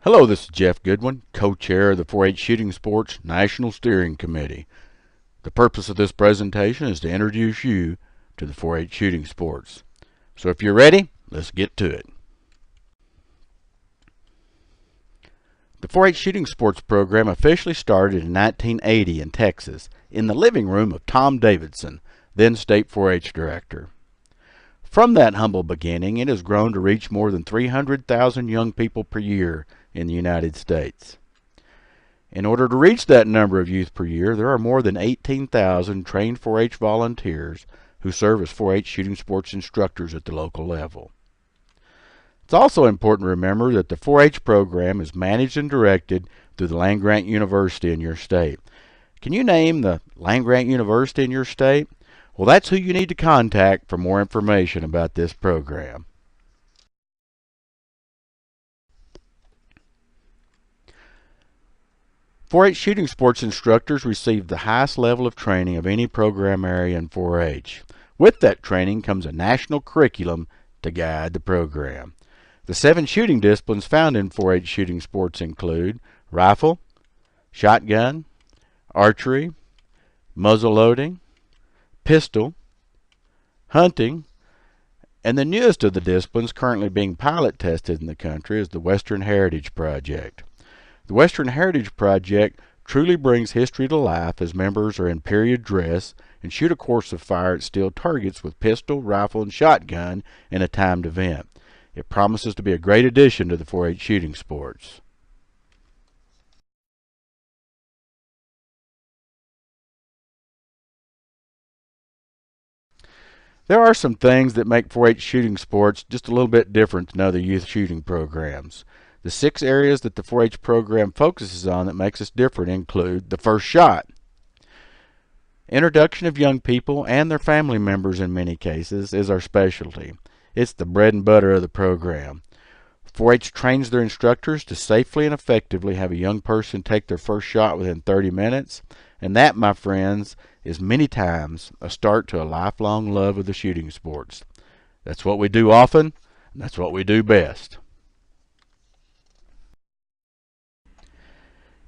Hello, this is Jeff Goodwin, co-chair of the 4-H Shooting Sports National Steering Committee. The purpose of this presentation is to introduce you to the 4-H shooting sports. So if you're ready, let's get to it. The 4-H shooting sports program officially started in 1980 in Texas in the living room of Tom Davidson, then state 4-H director. From that humble beginning, it has grown to reach more than 300,000 young people per year in the United States. In order to reach that number of youth per year, there are more than 18,000 trained 4-H volunteers who serve as 4-H shooting sports instructors at the local level. It's also important to remember that the 4-H program is managed and directed through the land-grant university in your state. Can you name the land-grant university in your state? Well, that's who you need to contact for more information about this program. .4-H shooting sports instructors receive the highest level of training of any program area in 4-H. With that training comes a national curriculum to guide the program. The 7 shooting disciplines found in 4-H shooting sports include rifle, shotgun, archery, muzzle loading, pistol, hunting, and the newest of the disciplines currently being pilot tested in the country is the Western Heritage Project. The Western Heritage Project truly brings history to life as members are in period dress and shoot a course of fire at steel targets with pistol, rifle, and shotgun in a timed event. It promises to be a great addition to the 4-H shooting sports. There are some things that make 4-H shooting sports just a little bit different than other youth shooting programs. The 6 areas that the 4-H program focuses on that makes us different include the first shot, introduction of young people and their family members in many cases is our specialty. It's the bread and butter of the program. 4-H trains their instructors to safely and effectively have a young person take their first shot within 30 minutes, and that, my friends, is many times a start to a lifelong love of the shooting sports. That's what we do often, and that's what we do best.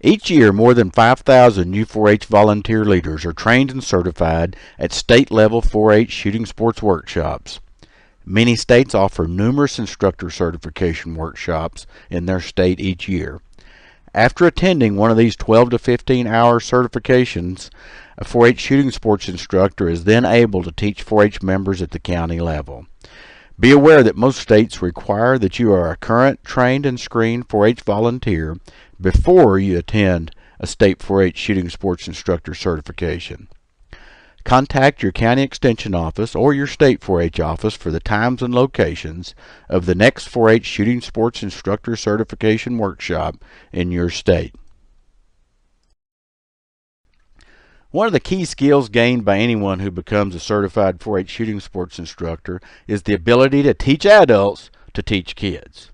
Each year, more than 5,000 new 4-H volunteer leaders are trained and certified at state-level 4-H shooting sports workshops. Many states offer numerous instructor certification workshops in their state each year. After attending one of these 12 to 15 hour certifications, a 4-H shooting sports instructor is then able to teach 4-H members at the county level. Be aware that most states require that you are a current, trained, and screened 4-H volunteer before you attend a state 4-H shooting sports instructor certification. Contact your county extension office or your state 4-H office for the times and locations of the next 4-H shooting sports instructor certification workshop in your state. One of the key skills gained by anyone who becomes a certified 4-H shooting sports instructor is the ability to teach adults to teach kids.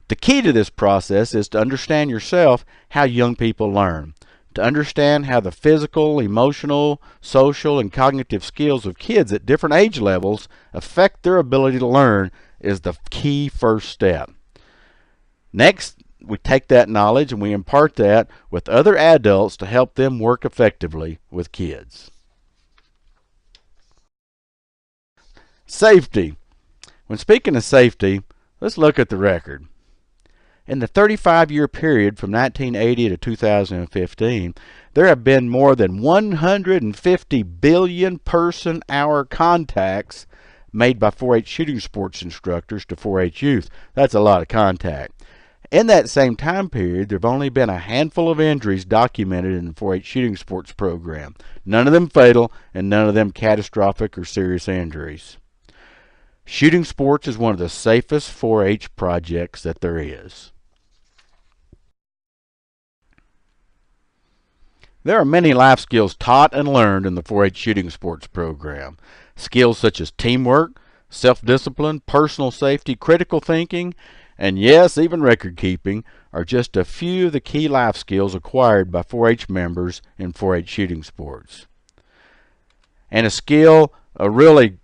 The key to this process is to understand yourself how young people learn. To understand how the physical, emotional, social, and cognitive skills of kids at different age levels affect their ability to learn is the key first step. Next, we take that knowledge and we impart that with other adults to help them work effectively with kids. Safety. When speaking of safety, let's look at the record. In the 35-year period from 1980 to 2015, there have been more than 150 billion person-hour contacts made by 4-H shooting sports instructors to 4-H youth. That's a lot of contact. In that same time period, there have only been a handful of injuries documented in the 4-H shooting sports program. None of them fatal and none of them catastrophic or serious injuries. Shooting sports is one of the safest 4-H projects that there is. There are many life skills taught and learned in the 4-H shooting sports program. Skills such as teamwork, self-discipline, personal safety, critical thinking, and yes, even record keeping are just a few of the key life skills acquired by 4-H members in 4-H shooting sports. And a really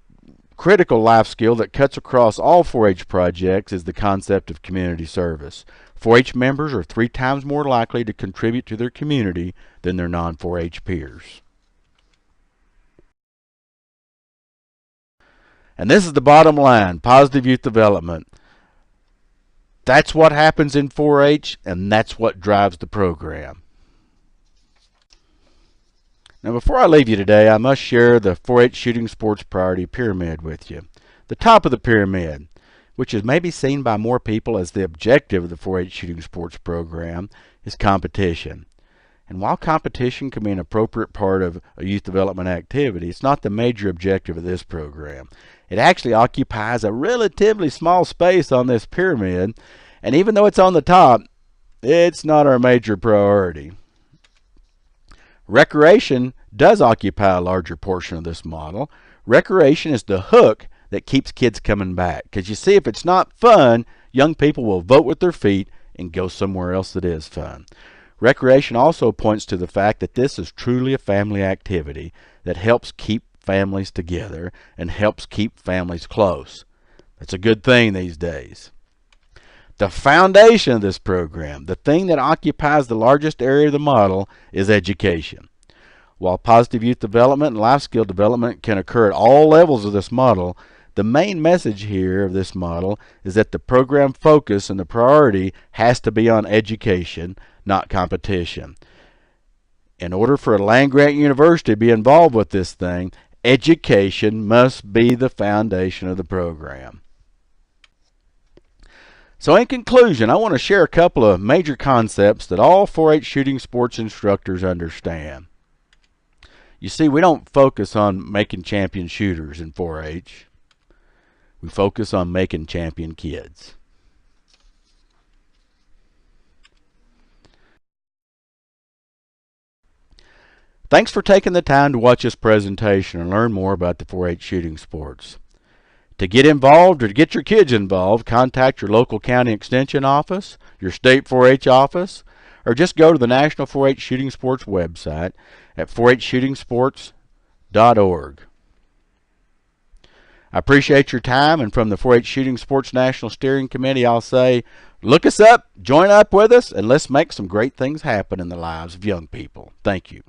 critical life skill that cuts across all 4-H projects is the concept of community service. 4-H members are 3 times more likely to contribute to their community than their non-4-H peers. And this is the bottom line: positive youth development. That's what happens in 4-H, and that's what drives the program. Now, before I leave you today, I must share the 4-H shooting sports priority pyramid with you. The top of the pyramid, which is maybe seen by more people as the objective of the 4-H shooting sports program, is competition. And while competition can be an appropriate part of a youth development activity, it's not the major objective of this program. It actually occupies a relatively small space on this pyramid, and even though it's on the top, it's not our major priority. Recreation does occupy a larger portion of this model. Recreation is the hook that keeps kids coming back, because you see, if it's not fun, young people will vote with their feet and go somewhere else that is fun. Recreation also points to the fact that this is truly a family activity that helps keep families together and helps keep families close. That's a good thing these days. The foundation of this program, the thing that occupies the largest area of the model, is education. While positive youth development and life skill development can occur at all levels of this model, the main message here of this model is that the program focus and the priority has to be on education, not competition. In order for a land-grant university to be involved with this thing, education must be the foundation of the program. So in conclusion, I want to share a couple of major concepts that all 4-H shooting sports instructors understand. You see, we don't focus on making champion shooters in 4-H. We focus on making champion kids. Thanks for taking the time to watch this presentation and learn more about the 4-H shooting sports. To get involved or to get your kids involved, contact your local county extension office, your state 4-H office, or just go to the National 4-H Shooting Sports website at 4hshootingsports.org. I appreciate your time, and from the 4-H Shooting Sports National Steering Committee, I'll say, look us up, join up with us, and let's make some great things happen in the lives of young people. Thank you.